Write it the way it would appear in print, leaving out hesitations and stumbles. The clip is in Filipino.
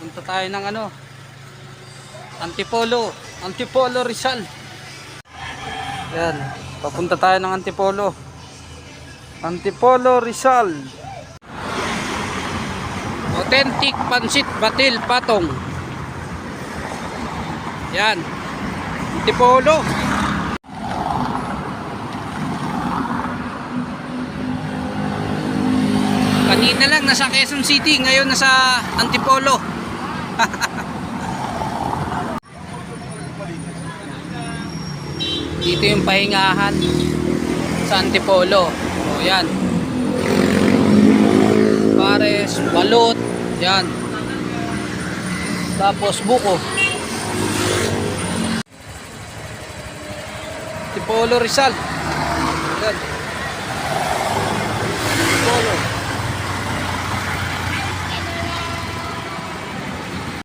Punta tayo ng ano, Antipolo Rizal. Yan, papunta tayo ng Antipolo Rizal. Authentic Pansit Batil Patong. Yan, Antipolo. Kanina lang nasa Quezon City, ngayon nasa Antipolo. Dito yung pahingahan sa Antipolo. O yan. Pares, balot, yan. Tapos buko. Antipolo Rizal. Yan.